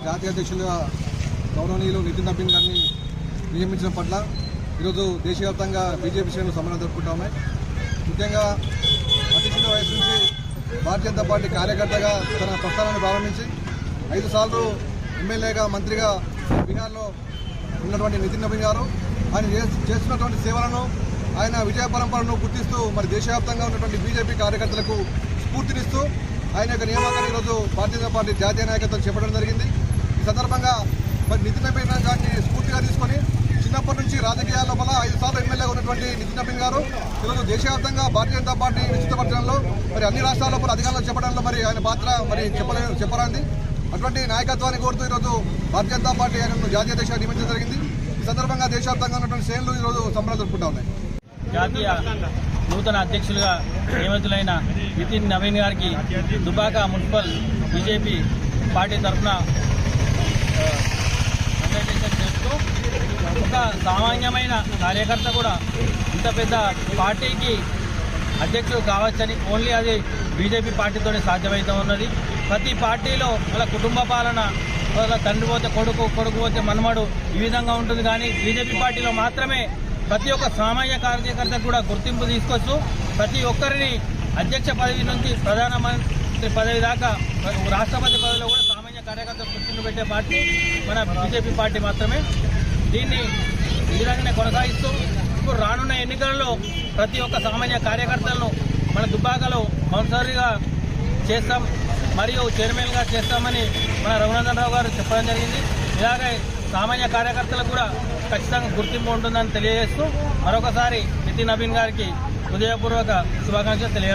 జాతీయ అధ్యక్షులుగా గౌరవనీయులు నితిన్ నబీన్ గారిని నియమించడం పట్ల ఈరోజు దేశవ్యాప్తంగా బీజేపీ శ్రేణులు సమరం జరుపుకుంటా ఉన్నాయి. ముఖ్యంగా అతి చిన్న వయసు నుంచి భారతీయ జనతా పార్టీ కార్యకర్తగా తన ప్రస్థానాన్ని ప్రారంభించి 5 సార్లు ఎమ్మెల్యేగా మంత్రిగా బీహార్లో ఉన్నటువంటి నితిన్ నబీన్ గారు ఆయన చేస్తున్నటువంటి సేవలను ఆయన విజయ పరంపరను గుర్తిస్తూ మరి దేశవ్యాప్తంగా ఉన్నటువంటి బీజేపీ కార్యకర్తలకు స్ఫూర్తినిస్తూ ఆయన యొక్క నియామకాన్ని ఈరోజు భారతీయ జనతా పార్టీ జాతీయ నాయకత్వం చెప్పడం జరిగింది. ఈ సందర్భంగా మరి నితిన్ నబీన్ గారిని స్ఫూర్తిగా తీసుకొని చిన్నప్పటి నుంచి రాజకీయాల లోపల 5 సార్లు ఎమ్మెల్యేగా ఉన్నటువంటి నితిన్ నబీన్ గారు ఈరోజు దేశవ్యాప్తంగా భారతీయ జనతా పార్టీ విస్తృతపరచడంలో మరి అన్ని రాష్ట్రాల లోపల అధికారంలో చెప్పడంలో మరి ఆయన పాత్ర మరి చెప్పరాంది. అటువంటి నాయకత్వాన్ని కోరుతూ ఈరోజు భారతీయ జనతా పార్టీ ఆయనను జాతీయ అధ్యక్షుడిగా నియమించడం జరిగింది. ఈ సందర్భంగా దేశవ్యాప్తంగా ఉన్నటువంటి శ్రేణులు ఈరోజు సంబరాలు జరుపుకుంటా ఉన్నాయి. జాతీయ నూతన అధ్యక్షులుగా నియమితులైన నితిన్ నవీన్ గారికి దుబాక మున్సిపల్ బీజేపీ పార్టీ తరఫున కంగ్రాచులేషన్ చేస్తూ, ఒక సామాన్యమైన కార్యకర్త కూడా ఇంత పెద్ద పార్టీకి అధ్యక్షుడు కావచ్చని ఓన్లీ అది బీజేపీ పార్టీతోనే సాధ్యమవుతూ ఉన్నది. ప్రతి పార్టీలో వాళ్ళ కుటుంబ పాలన, వాళ్ళ తండ్రి పోతే కొడుకు, కొడుకు పోతే మనమడు, ఈ విధంగా ఉంటుంది. కానీ బీజేపీ పార్టీలో మాత్రమే ప్రతి ఒక్క సామాన్య కార్యకర్త కూడా గుర్తింపు తీసుకొస్తూ ప్రతి ఒక్కరిని అధ్యక్ష పదవి నుంచి ప్రధానమంత్రి పదవి దాకా రాష్ట్రపతి పదవిలో కూడా సామాన్య కార్యకర్త గుర్తింపు పెట్టే పార్టీ మన బీజేపీ పార్టీ మాత్రమే. దీన్ని ఈ విధంగానే కొనసాగిస్తూ ఇప్పుడు రానున్న ఎన్నికలలో ప్రతి ఒక్క సామాన్య కార్యకర్తలను మన దుబ్బాకలో కౌన్సిలర్గా చేస్తాం మరియు చైర్మన్గా చేస్తామని మన రఘునందన్ రావు గారు చెప్పడం జరిగింది. ఇలాగే సామాన్య కార్యకర్తలకు కూడా ఖచ్చితంగా గుర్తింపు ఉంటుందని తెలియజేస్తూ మరొకసారి నితిన్ నబీన్ గారికి హృదయపూర్వక శుభాకాంక్షలు తెలియ